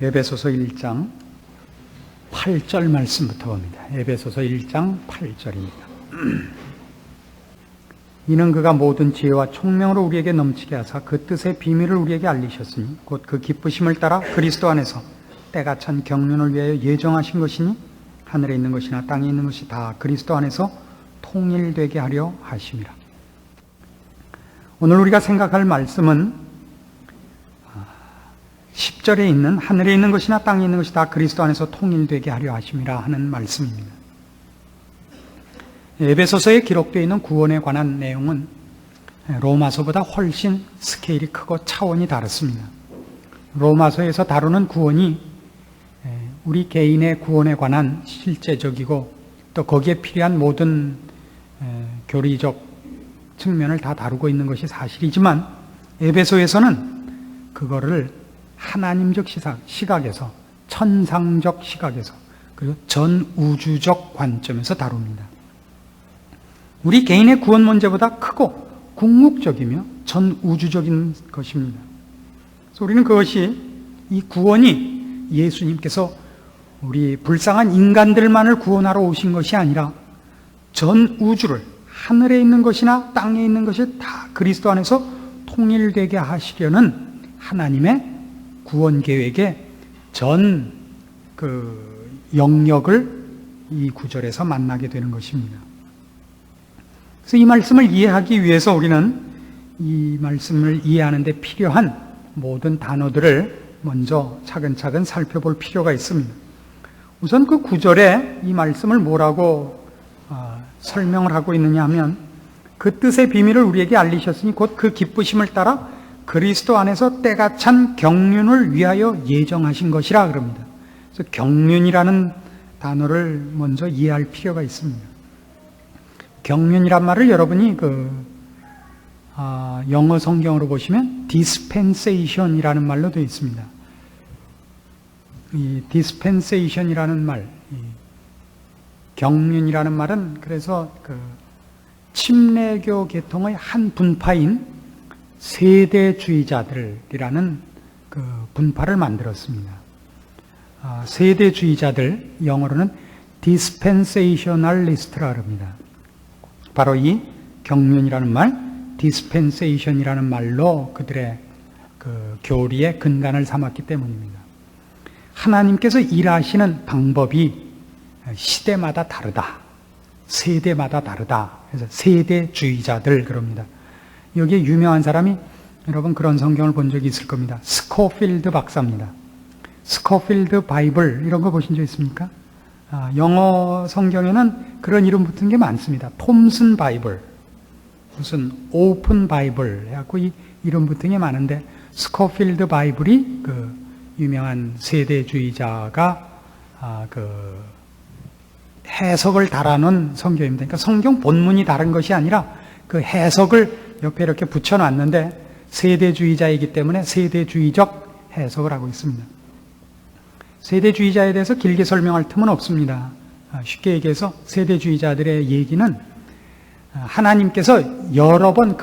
에베소서 1장 8절 말씀부터 봅니다. 에베소서 1장 8절입니다. 이는 그가 모든 지혜와 총명으로 우리에게 넘치게 하사 그 뜻의 비밀을 우리에게 알리셨으니 곧 그 기쁘심을 따라 그리스도 안에서 때가 찬 경륜을 위하여 예정하신 것이니 하늘에 있는 것이나 땅에 있는 것이 다 그리스도 안에서 통일되게 하려 하심이라. 오늘 우리가 생각할 말씀은 10절에 있는 하늘에 있는 것이나 땅에 있는 것이 다 그리스도 안에서 통일되게 하려 하심이라 하는 말씀입니다. 에베소서에 기록되어 있는 구원에 관한 내용은 로마서보다 훨씬 스케일이 크고 차원이 다릅니다. 로마서에서 다루는 구원이 우리 개인의 구원에 관한 실제적이고 또 거기에 필요한 모든 교리적 측면을 다 다루고 있는 것이 사실이지만 에베소에서는 그거를 하나님적 시각에서, 천상적 시각에서, 그리고 전우주적 관점에서 다룹니다. 우리 개인의 구원 문제보다 크고 궁극적이며 전우주적인 것입니다. 그래서 우리는 그것이, 이 구원이 예수님께서 우리 불쌍한 인간들만을 구원하러 오신 것이 아니라 전우주를, 하늘에 있는 것이나 땅에 있는 것이 다 그리스도 안에서 통일되게 하시려는 하나님의 구원 계획의 전 영역을 이 구절에서 만나게 되는 것입니다. 그래서 이 말씀을 이해하기 위해서 우리는 이 말씀을 이해하는 데 필요한 모든 단어들을 먼저 차근차근 살펴볼 필요가 있습니다. 우선 그 구절에 이 말씀을 뭐라고 설명을 하고 있느냐 하면, 그 뜻의 비밀을 우리에게 알리셨으니 곧 그 기쁘심을 따라 그리스도 안에서 때가 찬 경륜을 위하여 예정하신 것이라 그럽니다. 그래서 경륜이라는 단어를 먼저 이해할 필요가 있습니다. 경륜이란 말을 여러분이 영어 성경으로 보시면 dispensation이라는 말로 되어 있습니다. 이 dispensation이라는 말, 경륜이라는 말은 그래서 침례교 계통의 한 분파인 세대주의자들이라는 분파를 만들었습니다. 세대주의자들, 영어로는 dispensationalist라 합니다. 바로 이 경륜이라는 말, dispensation이라는 말로 그들의 교리의 근간을 삼았기 때문입니다. 하나님께서 일하시는 방법이 시대마다 다르다, 세대마다 다르다. 그래서 세대주의자들 그럽니다. 여기에 유명한 사람이, 여러분 그런 성경을 본 적이 있을 겁니다. 스코필드 박사입니다. 스코필드 바이블 이런 거 보신 적 있습니까? 영어 성경에는 그런 이름 붙은 게 많습니다. 톰슨 바이블, 무슨 오픈 바이블 해갖고 이 이름 붙은 게 많은데, 스코필드 바이블이 유명한 세대주의자가 해석을 달아놓은 성경입니다. 그러니까 성경 본문이 다른 것이 아니라 그 해석을 옆에 이렇게 붙여놨는데, 세대주의자이기 때문에 세대주의적 해석을 하고 있습니다. 세대주의자에 대해서 길게 설명할 틈은 없습니다. 쉽게 얘기해서 세대주의자들의 얘기는 하나님께서 여러 번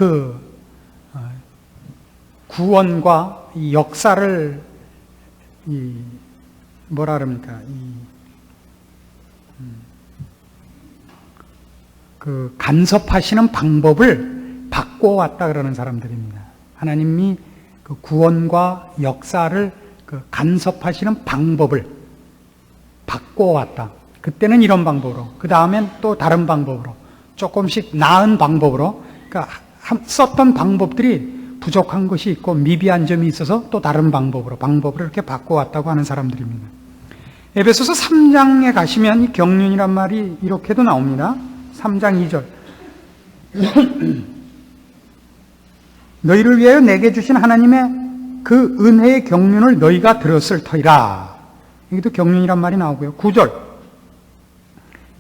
구원과 이 역사를 간섭하시는 방법을 바꿔왔다 그러는 사람들입니다. 하나님이 구원과 역사를 간섭하시는 방법을 바꿔왔다. 그때는 이런 방법으로, 그 다음엔 또 다른 방법으로, 조금씩 나은 방법으로, 그러니까 썼던 방법들이 부족한 것이 있고 미비한 점이 있어서 또 다른 방법으로 이렇게 바꿔왔다고 하는 사람들입니다. 에베소서 3장에 가시면 이 경륜이란 말이 이렇게도 나옵니다. 3장 2절. 너희를 위하여 내게 주신 하나님의 그 은혜의 경륜을 너희가 들었을 터이라. 여기도 경륜이란 말이 나오고요. 9절.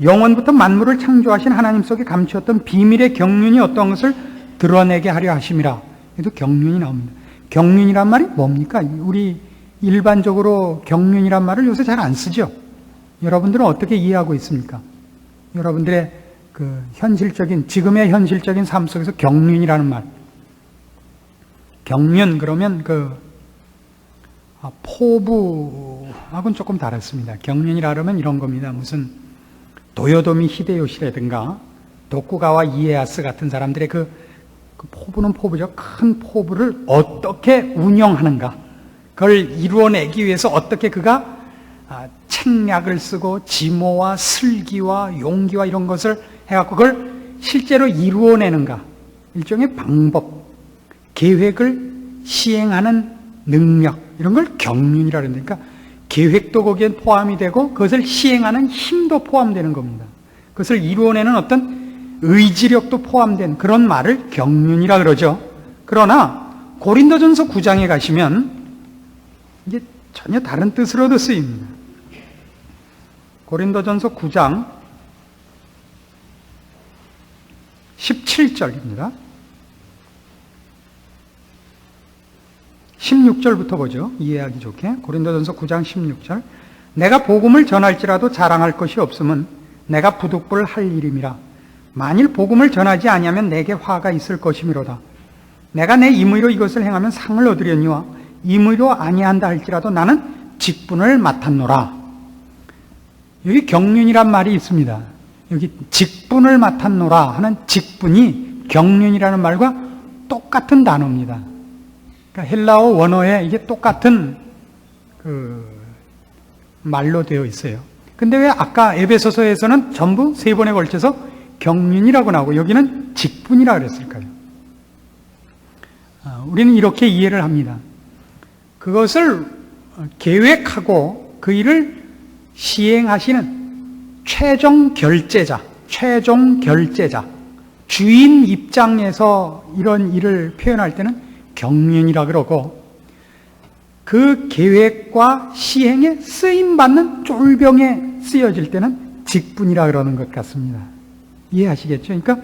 영원부터 만물을 창조하신 하나님 속에 감추었던 비밀의 경륜이 어떤 것을 드러내게 하려 하심이라. 여기도 경륜이 나옵니다. 경륜이란 말이 뭡니까? 우리 일반적으로 경륜이란 말을 요새 잘 안 쓰죠. 여러분들은 어떻게 이해하고 있습니까? 여러분들의 지금의 현실적인 삶 속에서 경륜이라는 말. 경륜, 그러면 포부하고는 조금 다릅니다. 경륜이라 그러면 이런 겁니다. 무슨 도요토미 히데요시라든가 도쿠가와 이에야스 같은 사람들의 그 포부는 포부죠. 큰 포부를 어떻게 운영하는가, 그걸 이루어내기 위해서 어떻게 그가 책략을 쓰고 지모와 슬기와 용기와 이런 것을 해갖고 그걸 실제로 이루어내는가, 일종의 방법, 계획을 시행하는 능력, 이런 걸 경륜이라 그러니까 계획도 거기에 포함이 되고 그것을 시행하는 힘도 포함되는 겁니다. 그것을 이루어내는 어떤 의지력도 포함된 그런 말을 경륜이라 그러죠. 그러나 고린도전서 9장에 가시면 이게 전혀 다른 뜻으로도 쓰입니다. 고린도전서 9장 17절입니다. 16절부터 보죠. 이해하기 좋게. 고린도전서 9장 16절. 내가 복음을 전할지라도 자랑할 것이 없음은 내가 부득불 할 일임이라. 만일 복음을 전하지 아니하면 내게 화가 있을 것이미로다. 내가 내 임의로 이것을 행하면 상을 얻으려니와 임의로 아니한다 할지라도 나는 직분을 맡았노라. 여기 경륜이란 말이 있습니다. 여기 직분을 맡았노라 하는 직분이 경륜이라는 말과 똑같은 단어입니다. 그러니까 헬라어 원어에 이게 똑같은 말로 되어 있어요. 근데 왜 아까 에베소서에서는 전부 3번에 걸쳐서 경륜이라고 나오고 여기는 직분이라 그랬을까요? 우리는 이렇게 이해를 합니다. 그것을 계획하고 그 일을 시행하시는 최종 결제자, 주인 입장에서 이런 일을 표현할 때는 경륜이라 그러고, 그 계획과 시행에 쓰임받는 쫄병에 쓰여질 때는 직분이라 그러는 것 같습니다. 이해하시겠죠? 그러니까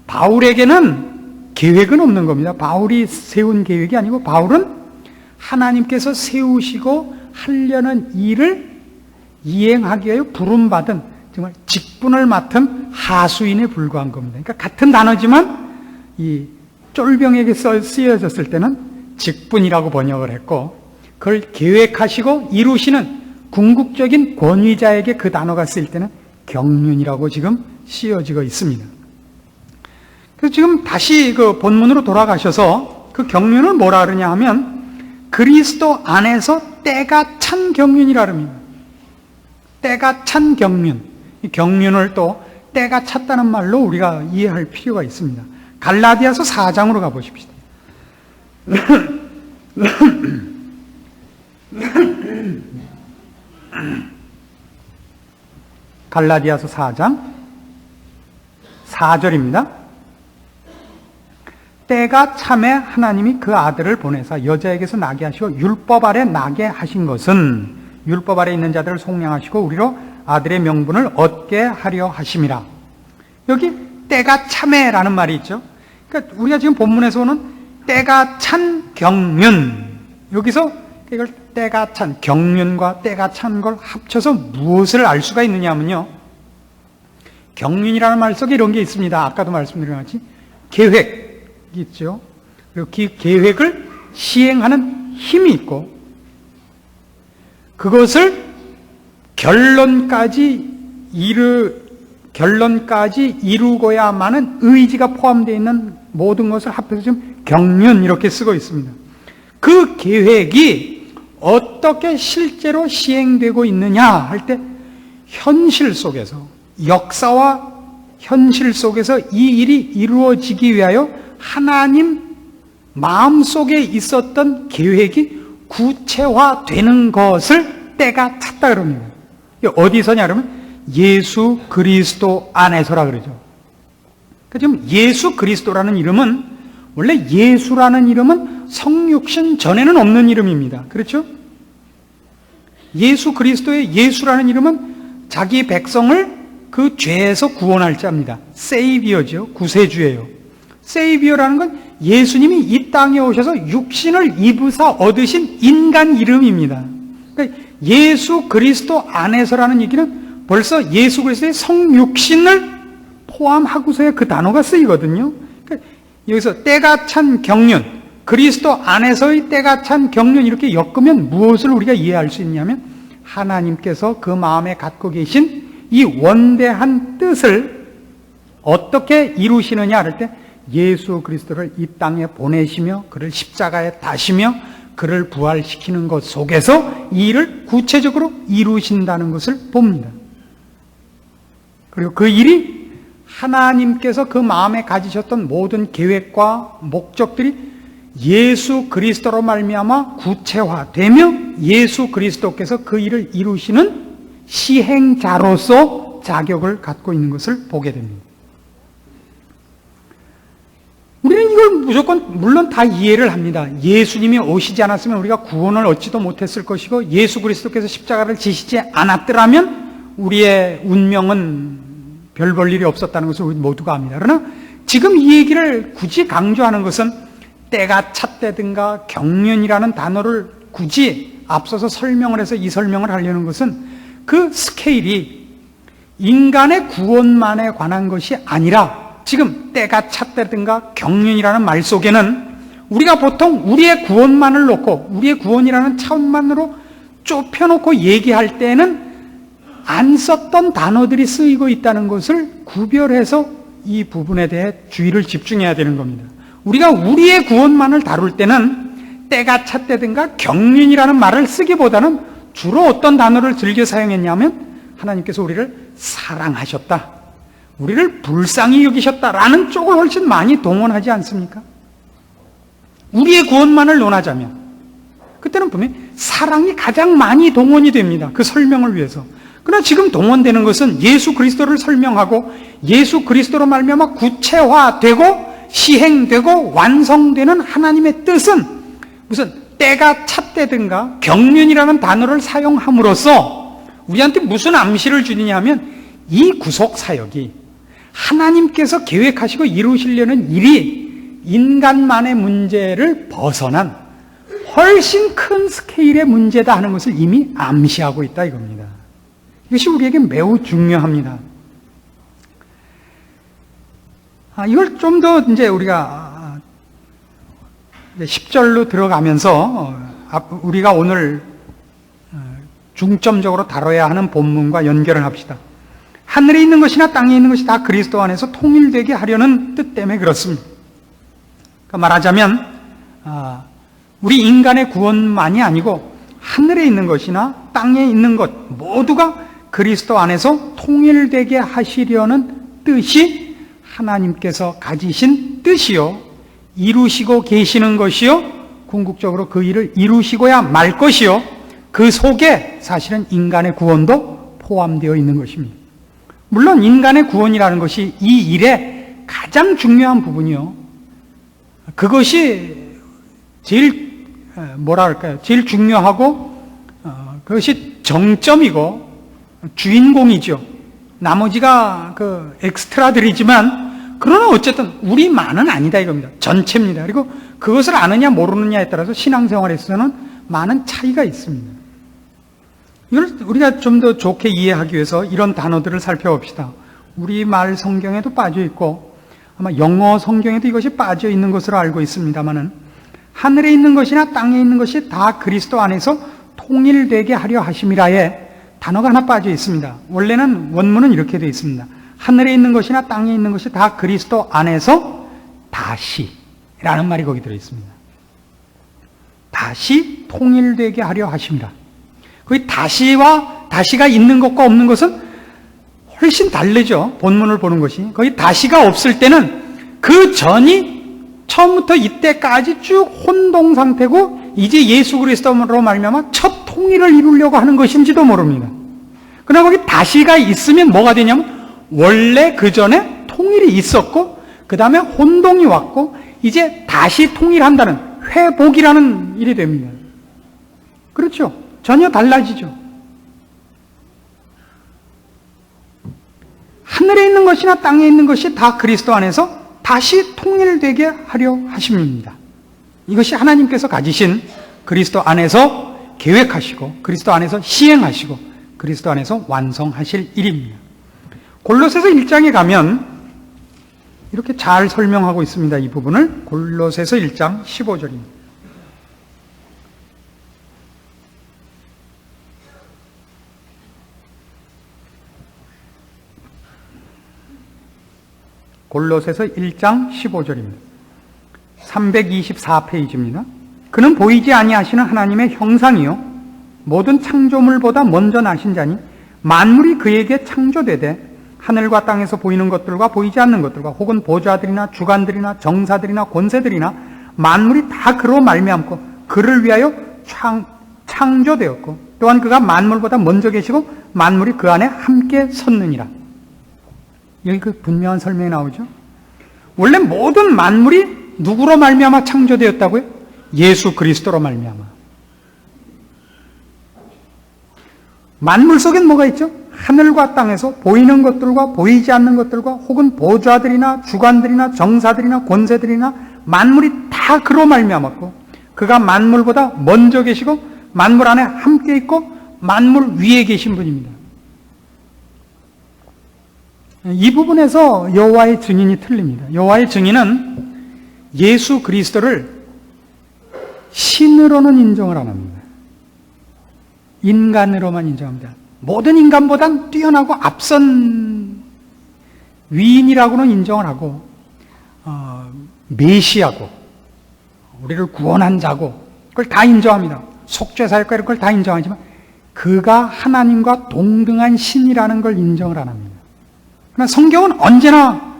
바울에게는 계획은 없는 겁니다. 바울이 세운 계획이 아니고 바울은 하나님께서 세우시고 하려는 일을 이행하기 위하여 부름받은 정말 직분을 맡은 하수인에 불과한 겁니다. 그러니까 같은 단어지만 이 쫄병에게 쓰여졌을 때는 직분이라고 번역을 했고, 그걸 계획하시고 이루시는 궁극적인 권위자에게 그 단어가 쓰일 때는 경륜이라고 지금 씌워지고 있습니다. 그래서 지금 다시 그 본문으로 돌아가셔서 그 경륜을 뭐라 그러냐 하면 그리스도 안에서 때가 찬 경륜이라 합니다. 때가 찬 경륜. 이 경륜을 또 때가 찼다는 말로 우리가 이해할 필요가 있습니다. 갈라디아서 4장으로 가보십시다. 갈라디아서 4장 4절입니다. 때가 참에 하나님이 그 아들을 보내사 여자에게서 나게 하시고 율법 아래 나게 하신 것은 율법 아래 있는 자들을 속량하시고 우리로 아들의 명분을 얻게 하려 하심이라. 여기 때가 참에라는 말이 있죠. 그러니까 우리가 지금 본문에서 오는 때가 찬 경륜, 여기서 이걸 때가 찬 경륜과 때가 찬 걸 합쳐서 무엇을 알 수가 있느냐 하면요, 경륜이라는 말 속에 이런 게 있습니다. 아까도 말씀드린 같이 계획이 있죠. 그리고 그 계획을 시행하는 힘이 있고, 그것을 결론까지 이루고야만은 의지가 포함되어 있는 모든 것을 합해서 지금 경륜 이렇게 쓰고 있습니다. 그 계획이 어떻게 실제로 시행되고 있느냐 할 때 현실 속에서, 역사와 현실 속에서 이 일이 이루어지기 위하여 하나님 마음속에 있었던 계획이 구체화되는 것을 때가 찼다 그럽니다. 어디서냐 그러면 예수 그리스도 안에서라 그러죠. 그러니까 지금 예수 그리스도라는 이름은, 원래 예수라는 이름은 성육신 전에는 없는 이름입니다. 그렇죠? 예수 그리스도의 예수라는 이름은 자기 백성을 그 죄에서 구원할 자입니다. 세이비어죠. 구세주예요. 세이비어라는 건 예수님이 이 땅에 오셔서 육신을 입으사 얻으신 인간 이름입니다. 그러니까 예수 그리스도 안에서라는 얘기는 벌써 예수 그리스도의 성육신을 포함하고서야 그 단어가 쓰이거든요. 그러니까 여기서 때가 찬 경륜, 그리스도 안에서의 때가 찬 경륜 이렇게 엮으면 무엇을 우리가 이해할 수 있냐면 하나님께서 그 마음에 갖고 계신 이 원대한 뜻을 어떻게 이루시느냐 할 때 예수 그리스도를 이 땅에 보내시며 그를 십자가에 다시며 그를 부활시키는 것 속에서 이 일을 구체적으로 이루신다는 것을 봅니다. 그리고 그 일이 하나님께서 그 마음에 가지셨던 모든 계획과 목적들이 예수 그리스도로 말미암아 구체화되며 예수 그리스도께서 그 일을 이루시는 시행자로서 자격을 갖고 있는 것을 보게 됩니다. 우리는 이걸 무조건 물론 다 이해를 합니다. 예수님이 오시지 않았으면 우리가 구원을 얻지도 못했을 것이고 예수 그리스도께서 십자가를 지시지 않았더라면 우리의 운명은 별 볼 일이 없었다는 것을 우리 모두가 압니다. 그러나 지금 이 얘기를 굳이 강조하는 것은 때가 찼다든가 경륜이라는 단어를 굳이 앞서서 설명을 해서 이 설명을 하려는 것은 그 스케일이 인간의 구원만에 관한 것이 아니라 지금 때가 찼다든가 경륜이라는 말 속에는 우리가 보통 우리의 구원만을 놓고 우리의 구원이라는 차원만으로 좁혀놓고 얘기할 때는 안 썼던 단어들이 쓰이고 있다는 것을 구별해서 이 부분에 대해 주의를 집중해야 되는 겁니다. 우리가 우리의 구원만을 다룰 때는 때가 찼다든가 경륜이라는 말을 쓰기보다는 주로 어떤 단어를 즐겨 사용했냐면 하나님께서 우리를 사랑하셨다, 우리를 불쌍히 여기셨다라는 쪽을 훨씬 많이 동원하지 않습니까? 우리의 구원만을 논하자면 그때는 분명히 사랑이 가장 많이 동원이 됩니다. 그 설명을 위해서. 그러나 지금 동원되는 것은 예수 그리스도를 설명하고 예수 그리스도로 말미암아 구체화되고 시행되고 완성되는 하나님의 뜻은 무슨 때가 찼다든가 경륜이라는 단어를 사용함으로써 우리한테 무슨 암시를 주느냐 하면 이 구속 사역이 하나님께서 계획하시고 이루시려는 일이 인간만의 문제를 벗어난 훨씬 큰 스케일의 문제다 하는 것을 이미 암시하고 있다 이겁니다. 이것이 우리에게 매우 중요합니다. 이걸 좀 더 이제 우리가 10절로 들어가면서 우리가 오늘 중점적으로 다뤄야 하는 본문과 연결을 합시다. 하늘에 있는 것이나 땅에 있는 것이 다 그리스도 안에서 통일되게 하려는 뜻 때문에 그렇습니다. 그러니까 말하자면 우리 인간의 구원만이 아니고 하늘에 있는 것이나 땅에 있는 것 모두가 그리스도 안에서 통일되게 하시려는 뜻이 하나님께서 가지신 뜻이요, 이루시고 계시는 것이요, 궁극적으로 그 일을 이루시고야 말 것이요, 그 속에 사실은 인간의 구원도 포함되어 있는 것입니다. 물론 인간의 구원이라는 것이 이 일의 가장 중요한 부분이요, 그것이 제일 제일 중요하고 그것이 정점이고 주인공이죠. 나머지가 그 엑스트라들이지만 그러나 어쨌든 우리만은 아니다 이겁니다. 전체입니다. 그리고 그것을 아느냐 모르느냐에 따라서 신앙생활에서는 많은 차이가 있습니다. 이걸 우리가 좀 더 좋게 이해하기 위해서 이런 단어들을 살펴봅시다. 우리말 성경에도 빠져 있고 아마 영어 성경에도 이것이 빠져 있는 것으로 알고 있습니다만은 하늘에 있는 것이나 땅에 있는 것이 다 그리스도 안에서 통일되게 하려 하심이라에 단어가 하나 빠져 있습니다. 원래는 원문은 이렇게 되어 있습니다. 하늘에 있는 것이나 땅에 있는 것이 다 그리스도 안에서 다시라는 말이 거기 들어 있습니다. 다시 통일되게 하려 하심이라. 거기 다시가 있는 것과 없는 것은 훨씬 다르죠. 본문을 보는 것이. 거기 다시가 없을 때는 그 전이 처음부터 이때까지 쭉 혼동 상태고 이제 예수 그리스도로 말미암아 첫 통일을 이루려고 하는 것인지도 모릅니다. 그러나 거기 다시가 있으면 뭐가 되냐면 원래 그 전에 통일이 있었고 그 다음에 혼동이 왔고 이제 다시 통일한다는 회복이라는 일이 됩니다. 그렇죠? 전혀 달라지죠. 하늘에 있는 것이나 땅에 있는 것이 다 그리스도 안에서 다시 통일되게 하려 하심입니다. 이것이 하나님께서 가지신 그리스도 안에서 계획하시고 그리스도 안에서 시행하시고 그리스도 안에서 완성하실 일입니다. 골로새서 1장에 가면 이렇게 잘 설명하고 있습니다. 이 부분을 골로새서 1장 15절입니다. 골로새서 1장 15절입니다. 324페이지입니다. 그는 보이지 아니하시는 하나님의 형상이요 모든 창조물보다 먼저 나신 자니 만물이 그에게 창조되되 하늘과 땅에서 보이는 것들과 보이지 않는 것들과 혹은 보좌들이나 주관들이나 정사들이나 권세들이나 만물이 다 그로 말미암고 그를 위하여 창조되었고 또한 그가 만물보다 먼저 계시고 만물이 그 안에 함께 섰느니라. 여기 그 분명한 설명이 나오죠. 원래 모든 만물이 누구로 말미암아 창조되었다고요? 예수 그리스도로 말미암아. 만물 속엔 뭐가 있죠? 하늘과 땅에서 보이는 것들과 보이지 않는 것들과 혹은 보좌들이나 주관들이나 정사들이나 권세들이나 만물이 다 그로 말미암았고 그가 만물보다 먼저 계시고 만물 안에 함께 있고 만물 위에 계신 분입니다. 이 부분에서 여호와의 증인이 틀립니다. 여호와의 증인은 예수 그리스도를 신으로는 인정을 안 합니다. 인간으로만 인정합니다. 모든 인간보단 뛰어나고 앞선 위인이라고는 인정을 하고 메시아고 우리를 구원한 자고 그걸 다 인정합니다. 속죄사역과 이런 걸 다 인정하지만 그가 하나님과 동등한 신이라는 걸 인정을 안 합니다. 그러나 성경은 언제나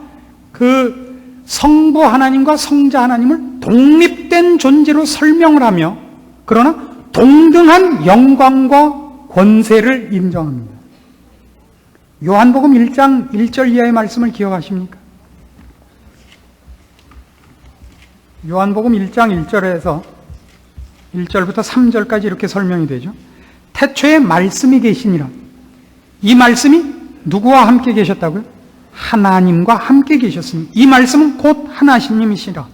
그 성부 하나님과 성자 하나님을 독립된 존재로 설명을 하며 그러나 동등한 영광과 권세를 인정합니다. 요한복음 1장 1절 이하의 말씀을 기억하십니까? 요한복음 1장 1절에서 1절부터 3절까지 이렇게 설명이 되죠. 태초에 말씀이 계시니라. 이 말씀이 누구와 함께 계셨다고요? 하나님과 함께 계셨으니 이 말씀은 곧 하나님이시라.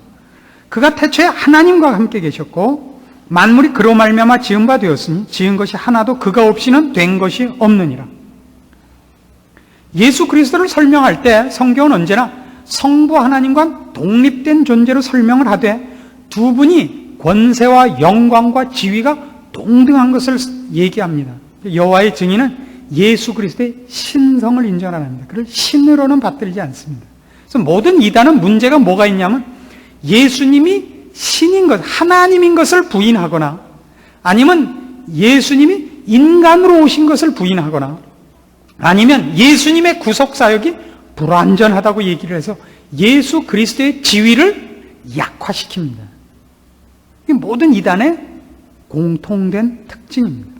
그가 태초에 하나님과 함께 계셨고 만물이 그로 말미암아 지은 바 되었으니 지은 것이 하나도 그가 없이는 된 것이 없느니라. 예수 그리스도를 설명할 때 성경은 언제나 성부 하나님과 독립된 존재로 설명을 하되 두 분이 권세와 영광과 지위가 동등한 것을 얘기합니다. 여호와의 증인은 예수 그리스도의 신성을 인정 안 합니다. 그를 신으로는 받들지 않습니다. 그래서 모든 이단은 문제가 뭐가 있냐면 예수님이 신인 것, 하나님인 것을 부인하거나 아니면 예수님이 인간으로 오신 것을 부인하거나 아니면 예수님의 구속사역이 불완전하다고 얘기를 해서 예수 그리스도의 지위를 약화시킵니다. 이게 모든 이단의 공통된 특징입니다.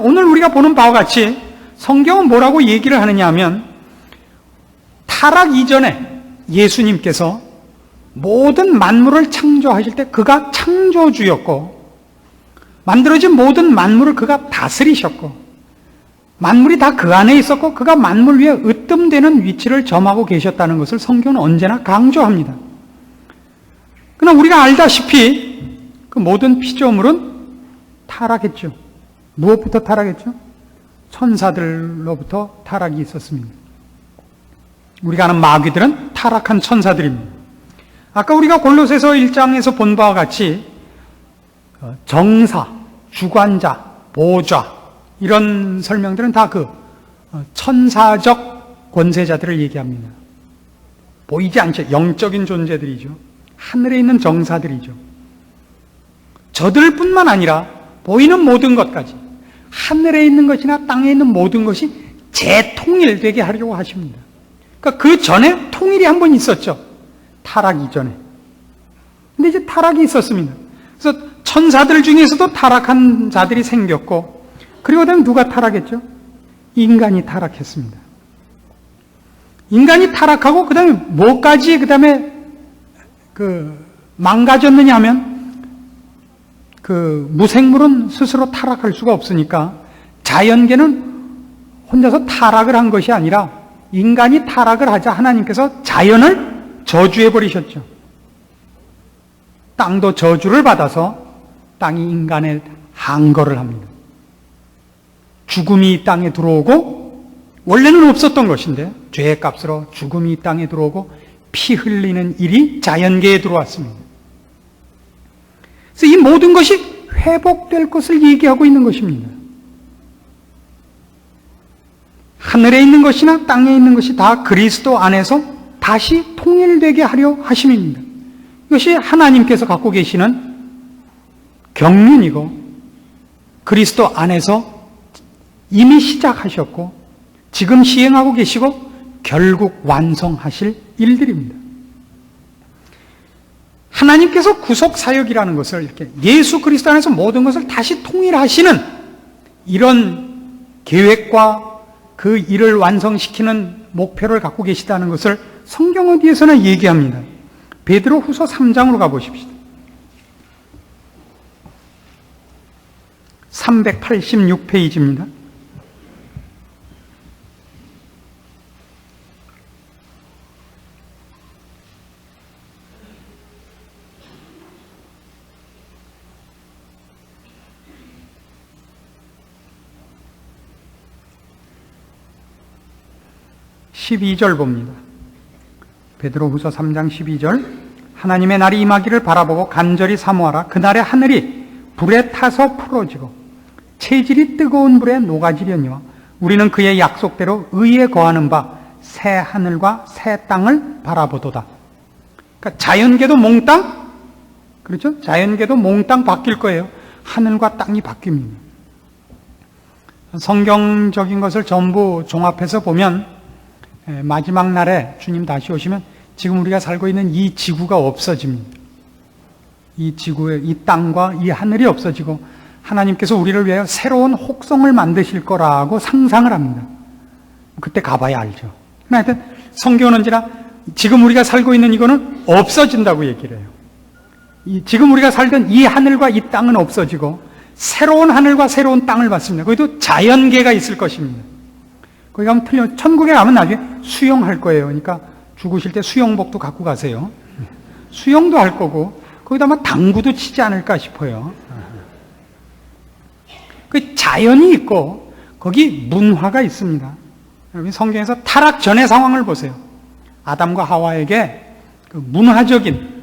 오늘 우리가 보는 바와 같이 성경은 뭐라고 얘기를 하느냐 하면 타락 이전에 예수님께서 모든 만물을 창조하실 때 그가 창조주였고 만들어진 모든 만물을 그가 다스리셨고 만물이 다 그 안에 있었고 그가 만물 위에 으뜸되는 위치를 점하고 계셨다는 것을 성경은 언제나 강조합니다. 그러나 우리가 알다시피 그 모든 피조물은 타락했죠. 무엇부터 타락했죠? 천사들로부터 타락이 있었습니다. 우리가 아는 마귀들은 타락한 천사들입니다. 아까 우리가 골로새서 1장에서 본 바와 같이 정사, 주관자, 보좌 이런 설명들은 다 그 천사적 권세자들을 얘기합니다. 보이지 않죠. 영적인 존재들이죠. 하늘에 있는 정사들이죠. 저들뿐만 아니라 보이는 모든 것까지 하늘에 있는 것이나 땅에 있는 모든 것이 재통일되게 하려고 하십니다. 그러니까 그 전에 통일이 한 번 있었죠. 타락 이전에. 근데 이제 타락이 있었습니다. 그래서 천사들 중에서도 타락한 자들이 생겼고 그리고 그다음에 누가 타락했죠? 인간이 타락했습니다. 인간이 타락하고 그다음에 뭐까지 그다음에 망가졌느냐 하면 무생물은 스스로 타락할 수가 없으니까 자연계는 혼자서 타락을 한 것이 아니라 인간이 타락을 하자 하나님께서 자연을 저주해 버리셨죠. 땅도 저주를 받아서 땅이 인간의 항거를 합니다. 죽음이 이 땅에 들어오고 원래는 없었던 것인데 죄의 값으로 죽음이 이 땅에 들어오고 피 흘리는 일이 자연계에 들어왔습니다. 그래서 이 모든 것이 회복될 것을 얘기하고 있는 것입니다. 하늘에 있는 것이나 땅에 있는 것이 다 그리스도 안에서 다시 통일되게 하려 하심입니다. 이것이 하나님께서 갖고 계시는 경륜이고 그리스도 안에서 이미 시작하셨고 지금 시행하고 계시고 결국 완성하실 일들입니다. 하나님께서 구속 사역이라는 것을 이렇게 예수 그리스도 안에서 모든 것을 다시 통일하시는 이런 계획과 그 일을 완성시키는 목표를 갖고 계시다는 것을 성경 어디에서나 얘기합니다. 베드로 후서 3장으로 가보십시오. 386페이지입니다. (12절) 봅니다. 베드로 후서 3장 12절. 하나님의 날이 임하기를 바라보고 간절히 사모하라. 그날의 하늘이 불에 타서 풀어지고 체질이 뜨거운 불에 녹아지려니와 우리는 그의 약속대로 의에 거하는 바 새 하늘과 새 땅을 바라보도다. 그러니까 자연계도 몽땅, 그렇죠? 자연계도 몽땅 바뀔 거예요. 하늘과 땅이 바뀝니다. 성경적인 것을 전부 종합해서 보면 마지막 날에 주님 다시 오시면 지금 우리가 살고 있는 이 지구가 없어집니다. 이 지구의 이 땅과 이 하늘이 없어지고 하나님께서 우리를 위하여 새로운 혹성을 만드실 거라고 상상을 합니다. 그때 가봐야 알죠. 하여튼 성경은 언제나 지금 우리가 살고 있는 이거는 없어진다고 얘기를 해요. 지금 우리가 살던 이 하늘과 이 땅은 없어지고 새로운 하늘과 새로운 땅을 받습니다. 거기도 자연계가 있을 것입니다. 거기 가면 천국에 가면 나중에 수영할 거예요. 그러니까 죽으실 때 수영복도 갖고 가세요. 수영도 할 거고 거기다 아마 당구도 치지 않을까 싶어요. 그 자연이 있고 거기 문화가 있습니다. 여러분 성경에서 타락 전의 상황을 보세요. 아담과 하와에게 그 문화적인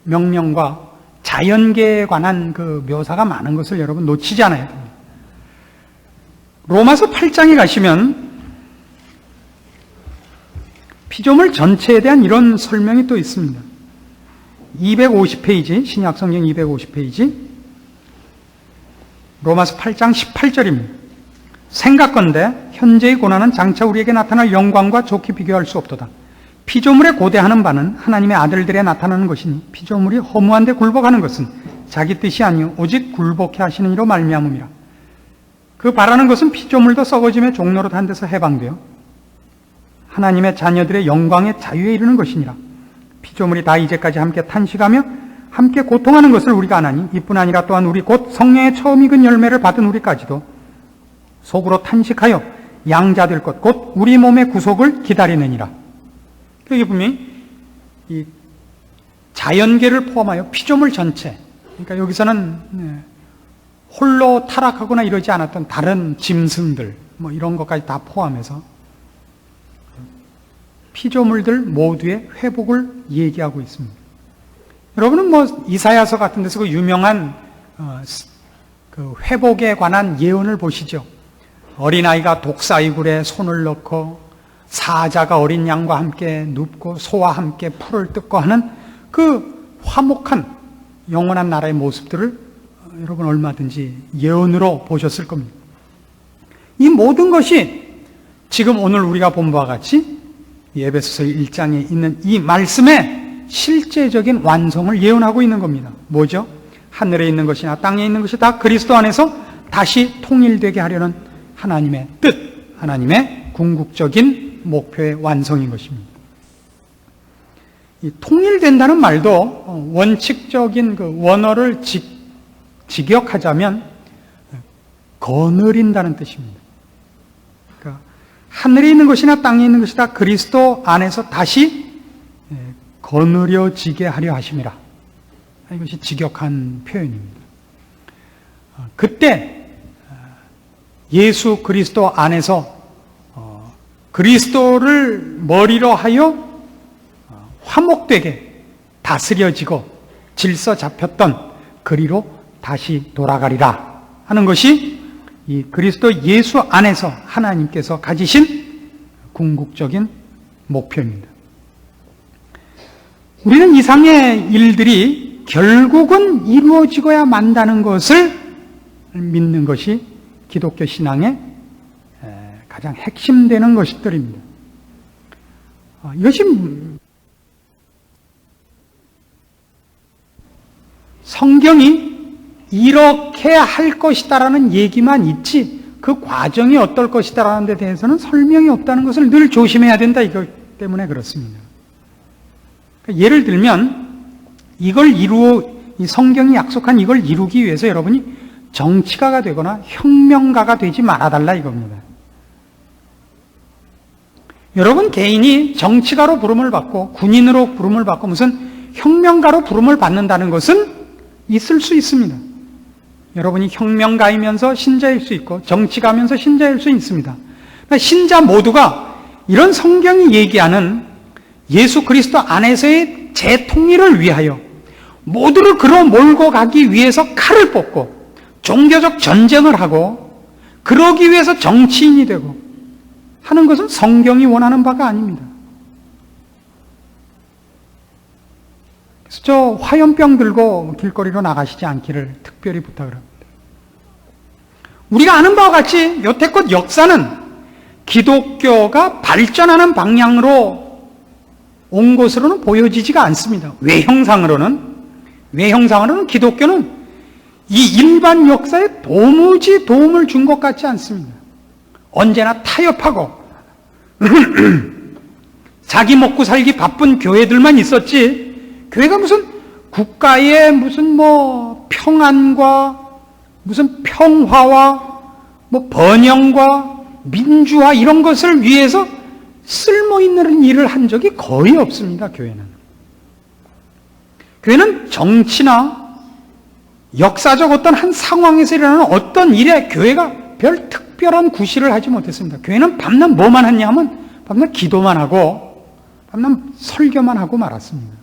명령과 자연계에 관한 그 묘사가 많은 것을 여러분 놓치지 않아야 됩니다. 로마서 8장에 가시면 피조물 전체에 대한 이런 설명이 또 있습니다. 250페이지, 신약성경 250페이지, 로마서 8장 18절입니다. 생각건대 현재의 고난은 장차 우리에게 나타날 영광과 좋게 비교할 수 없도다. 피조물에 고대하는 바는 하나님의 아들들에 나타나는 것이니 피조물이 허무한 데 굴복하는 것은 자기 뜻이 아니요 오직 굴복해 하시는 이로 말미암음이라. 그 바라는 것은 피조물도 썩어짐의 종로로 한 데서 해방되어 하나님의 자녀들의 영광의 자유에 이르는 것이니라. 피조물이 다 이제까지 함께 탄식하며 함께 고통하는 것을 우리가 아나니 이뿐 아니라 또한 우리 곧 성령의 처음 익은 열매를 받은 우리까지도 속으로 탄식하여 양자될 것 곧 우리 몸의 구속을 기다리느니라. 여기 보면 이 자연계를 포함하여 피조물 전체, 그러니까 여기서는 홀로 타락하거나 이러지 않았던 다른 짐승들 뭐 이런 것까지 다 포함해서 피조물들 모두의 회복을 얘기하고 있습니다. 여러분은 뭐 이사야서 같은 데서 그 유명한 그 회복에 관한 예언을 보시죠. 어린아이가 독사이굴에 손을 넣고 사자가 어린 양과 함께 눕고 소와 함께 풀을 뜯고 하는 그 화목한 영원한 나라의 모습들을 여러분 얼마든지 예언으로 보셨을 겁니다. 이 모든 것이 지금 오늘 우리가 본 바와 같이 에베소서 1장에 있는 이 말씀의 실제적인 완성을 예언하고 있는 겁니다. 뭐죠? 하늘에 있는 것이나 땅에 있는 것이 다 그리스도 안에서 다시 통일되게 하려는 하나님의 뜻, 하나님의 궁극적인 목표의 완성인 것입니다. 이 통일된다는 말도 원칙적인 그 원어를 직역하자면 거느린다는 뜻입니다. 그러니까 하늘에 있는 것이나 땅에 있는 것이 다 그리스도 안에서 다시 거느려지게 하려 하심이라. 이것이 직역한 표현입니다. 그때 예수 그리스도 안에서 그리스도를 머리로 하여 화목되게 다스려지고 질서 잡혔던 그리로 다시 돌아가리라 하는 것이 이 그리스도 예수 안에서 하나님께서 가지신 궁극적인 목표입니다. 우리는 이상의 일들이 결국은 이루어지고야 만다는 것을 믿는 것이 기독교 신앙의 가장 핵심되는 것들입니다. 이것이 성경이 이렇게 할 것이다라는 얘기만 있지 그 과정이 어떨 것이다라는 데 대해서는 설명이 없다는 것을 늘 조심해야 된다, 이것 때문에 그렇습니다. 예를 들면 이 성경이 약속한 이걸 이루기 위해서 여러분이 정치가가 되거나 혁명가가 되지 말아달라 이겁니다. 여러분 개인이 정치가로 부름을 받고 군인으로 부름을 받고 무슨 혁명가로 부름을 받는다는 것은 있을 수 있습니다. 여러분이 혁명가이면서 신자일 수 있고 정치가면서 신자일 수 있습니다. 그러니까 신자 모두가 이런 성경이 얘기하는 예수 그리스도 안에서의 재통일을 위하여 모두를 끌어 몰고 가기 위해서 칼을 뽑고 종교적 전쟁을 하고 그러기 위해서 정치인이 되고 하는 것은 성경이 원하는 바가 아닙니다. 그래서 저 화염병 들고 길거리로 나가시지 않기를 특별히 부탁을 합니다. 우리가 아는 바와 같이 여태껏 역사는 기독교가 발전하는 방향으로 온 것으로는 보여지지가 않습니다. 외형상으로는 기독교는 이 일반 역사에 도무지 도움을 준 것 같지 않습니다. 언제나 타협하고 자기 먹고 살기 바쁜 교회들만 있었지, 교회가 무슨 국가의 무슨 평안과 무슨 평화와 번영과 민주화 이런 것을 위해서 쓸모있는 일을 한 적이 거의 없습니다. 교회는 정치나 역사적 어떤 한 상황에서 일어나는 어떤 일에 교회가 별 특별한 구실을 하지 못했습니다. 교회는 밤낮 뭐만 했냐 하면 밤낮 기도만 하고 밤낮 설교만 하고 말았습니다.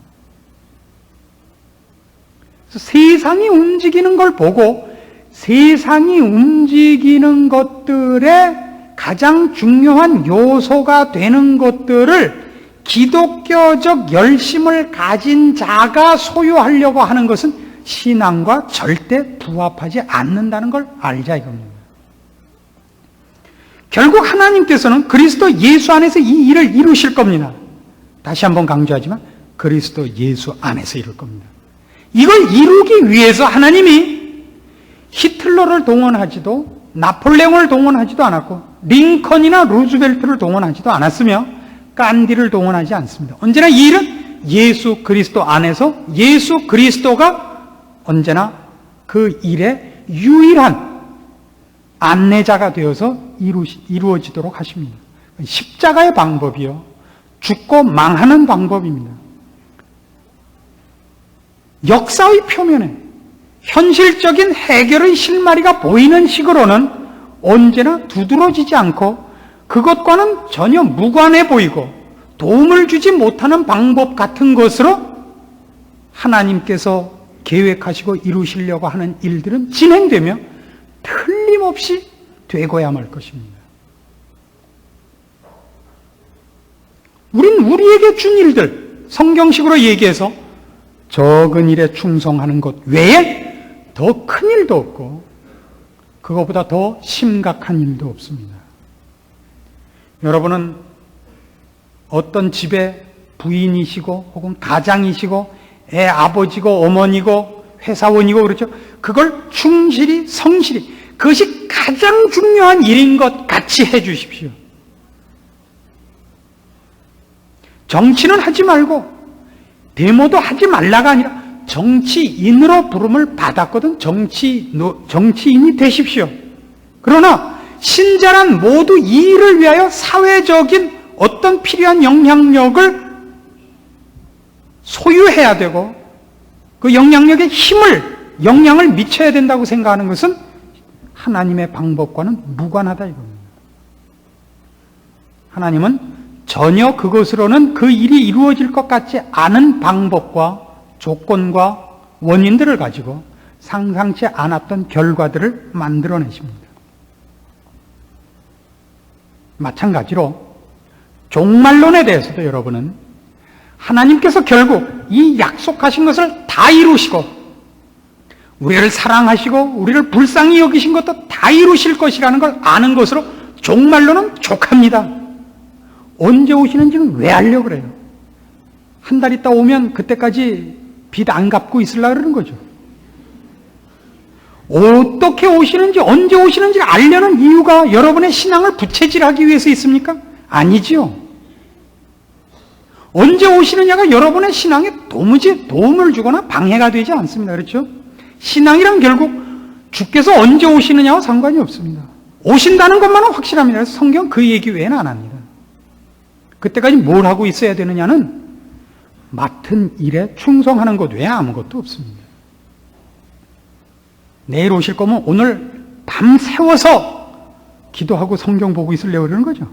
그래서 세상이 움직이는 걸 보고 세상이 움직이는 것들의 가장 중요한 요소가 되는 것들을 기독교적 열심을 가진 자가 소유하려고 하는 것은 신앙과 절대 부합하지 않는다는 걸 알자 이겁니다. 결국 하나님께서는 그리스도 예수 안에서 이 일을 이루실 겁니다. 다시 한번 강조하지만 그리스도 예수 안에서 이룰 겁니다. 이걸 이루기 위해서 하나님이 히틀러를 동원하지도 나폴레옹을 동원하지도 않았고 링컨이나 루즈벨트를 동원하지도 않았으며 간디를 동원하지 않습니다. 언제나 이 일은 예수 그리스도 안에서 예수 그리스도가 언제나 그 일의 유일한 안내자가 되어서 이루어지도록 하십니다. 십자가의 방법이요, 죽고 망하는 방법입니다. 역사의 표면에 현실적인 해결의 실마리가 보이는 식으로는 언제나 두드러지지 않고 그것과는 전혀 무관해 보이고 도움을 주지 못하는 방법 같은 것으로 하나님께서 계획하시고 이루시려고 하는 일들은 진행되며 틀림없이 되고야 말 것입니다. 우린 우리에게 준 일들, 성경식으로 얘기해서 적은 일에 충성하는 것 외에 더 큰 일도 없고 그것보다 더 심각한 일도 없습니다. 여러분은 어떤 집의 부인이시고 혹은 가장이시고 애 아버지고 어머니고 회사원이고 그렇죠. 그걸 충실히 성실히 그것이 가장 중요한 일인 것 같이 해 주십시오. 정치는 하지 말고 데모도 하지 말라가 아니라 정치인으로 부름을 받았거든 정치인이 되십시오. 그러나 신자란 모두 이 일을 위하여 사회적인 어떤 필요한 영향력을 소유해야 되고 그 영향력에 영향을 미쳐야 된다고 생각하는 것은 하나님의 방법과는 무관하다 이겁니다. 하나님은 전혀 그것으로는 그 일이 이루어질 것 같지 않은 방법과 조건과 원인들을 가지고 상상치 않았던 결과들을 만들어내십니다. 마찬가지로 종말론에 대해서도 여러분은 하나님께서 결국 이 약속하신 것을 다 이루시고 우리를 사랑하시고 우리를 불쌍히 여기신 것도 다 이루실 것이라는 걸 아는 것으로 종말론은 족합니다. 언제 오시는지는 왜 알려고 그래요? 한 달 있다 오면 그때까지 빚 안 갚고 있으려고 그러는 거죠. 어떻게 오시는지 언제 오시는지를 알려는 이유가 여러분의 신앙을 부채질하기 위해서 있습니까? 아니지요. 언제 오시느냐가 여러분의 신앙에 도무지 도움을 주거나 방해가 되지 않습니다. 그렇죠? 신앙이란 결국 주께서 언제 오시느냐와 상관이 없습니다. 오신다는 것만은 확실합니다. 그래서 성경 그 얘기 외에는 안 합니다. 그때까지 뭘 하고 있어야 되느냐는 맡은 일에 충성하는 것 외에 아무것도 없습니다. 내일 오실 거면 오늘 밤 새워서 기도하고 성경 보고 있으려고 그러는 거죠.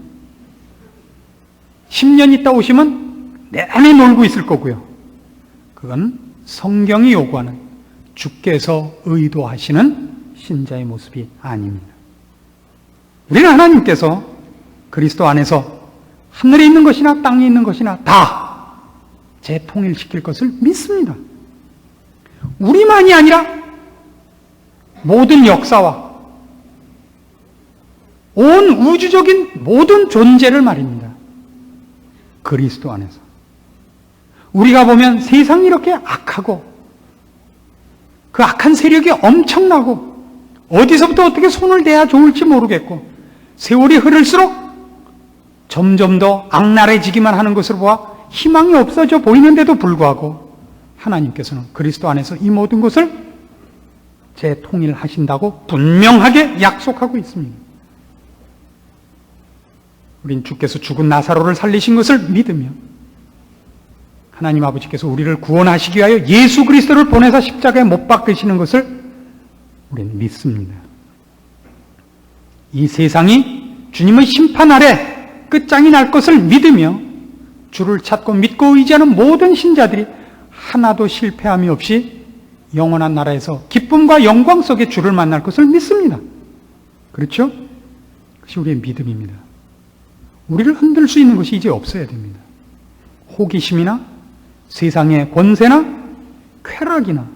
10년 있다 오시면 내내 놀고 있을 거고요. 그건 성경이 요구하는 주께서 의도하시는 신자의 모습이 아닙니다. 우리는 하나님께서 그리스도 안에서 하늘에 있는 것이나 땅에 있는 것이나 다 재통일시킬 것을 믿습니다. 우리만이 아니라 모든 역사와 온 우주적인 모든 존재를 말입니다. 그리스도 안에서. 우리가 보면 세상이 이렇게 악하고 그 악한 세력이 엄청나고 어디서부터 어떻게 손을 대야 좋을지 모르겠고 세월이 흐를수록 점점 더 악랄해지기만 하는 것으로 보아 희망이 없어져 보이는데도 불구하고 하나님께서는 그리스도 안에서 이 모든 것을 재통일하신다고 분명하게 약속하고 있습니다. 우린 주께서 죽은 나사로를 살리신 것을 믿으며 하나님 아버지께서 우리를 구원하시기 위하여 예수 그리스도를 보내사 십자가에 못 박으시는 것을 우리는 믿습니다. 이 세상이 주님의 심판 아래 끝장이 날 것을 믿으며 주를 찾고 믿고 의지하는 모든 신자들이 하나도 실패함이 없이 영원한 나라에서 기쁨과 영광 속에 주를 만날 것을 믿습니다. 그렇죠? 그것이 우리의 믿음입니다. 우리를 흔들 수 있는 것이 이제 없어야 됩니다. 호기심이나 세상의 권세나 쾌락이나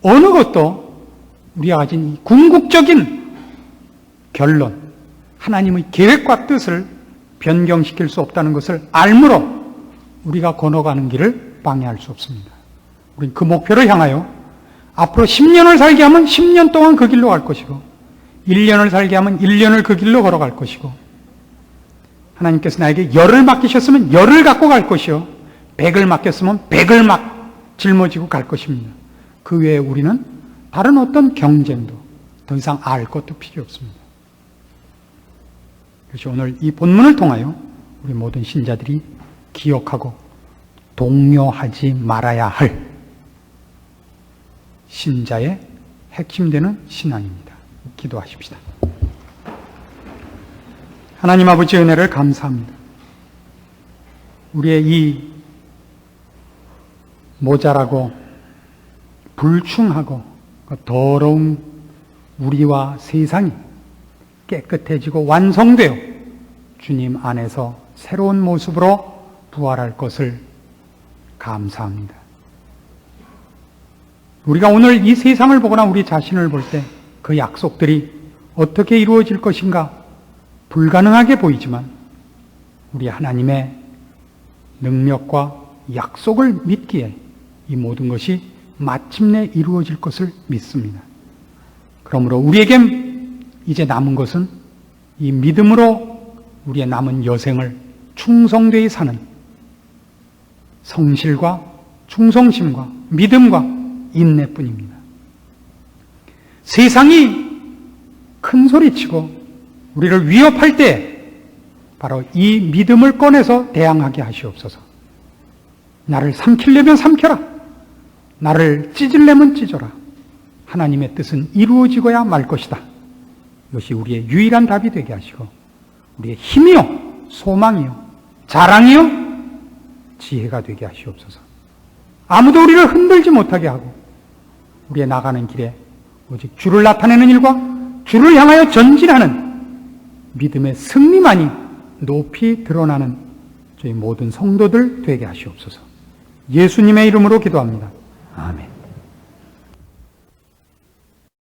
어느 것도 우리가 가진 이 궁극적인 결론, 하나님의 계획과 뜻을 변경시킬 수 없다는 것을 알므로 우리가 걸어가는 길을 방해할 수 없습니다. 우리는 그 목표를 향하여 앞으로 10년을 살게 하면 10년 동안 그 길로 갈 것이고 1년을 살게 하면 1년을 그 길로 걸어갈 것이고 하나님께서 나에게 열을 맡기셨으면 열을 갖고 갈 것이요 100을 맡겼으면 100을 막 짊어지고 갈 것입니다. 그 외에 우리는 다른 어떤 경쟁도 더 이상 알 것도 필요 없습니다. 그래서 오늘 이 본문을 통하여 우리 모든 신자들이 기억하고 동요하지 말아야 할 신자의 핵심되는 신앙입니다. 기도하십시다. 하나님 아버지의 은혜를 감사합니다. 우리의 이 모자라고 불충하고 더러운 우리와 세상이 깨끗해지고 완성되어 주님 안에서 새로운 모습으로 부활할 것을 감사합니다. 우리가 오늘 이 세상을 보거나 우리 자신을 볼 때 그 약속들이 어떻게 이루어질 것인가 불가능하게 보이지만 우리 하나님의 능력과 약속을 믿기에 이 모든 것이 마침내 이루어질 것을 믿습니다. 그러므로 우리에게 이제 남은 것은 이 믿음으로 우리의 남은 여생을 충성되이 사는 성실과 충성심과 믿음과 인내뿐입니다. 세상이 큰 소리치고 우리를 위협할 때 바로 이 믿음을 꺼내서 대항하게 하시옵소서. 나를 삼키려면 삼켜라. 나를 찢으려면 찢어라. 하나님의 뜻은 이루어지고야 말 것이다. 이것이 우리의 유일한 답이 되게 하시고 우리의 힘이요, 소망이요, 자랑이요, 지혜가 되게 하시옵소서. 아무도 우리를 흔들지 못하게 하고 우리의 나가는 길에 오직 주를 나타내는 일과 주를 향하여 전진하는 믿음의 승리만이 높이 드러나는 저희 모든 성도들 되게 하시옵소서. 예수님의 이름으로 기도합니다. 아멘.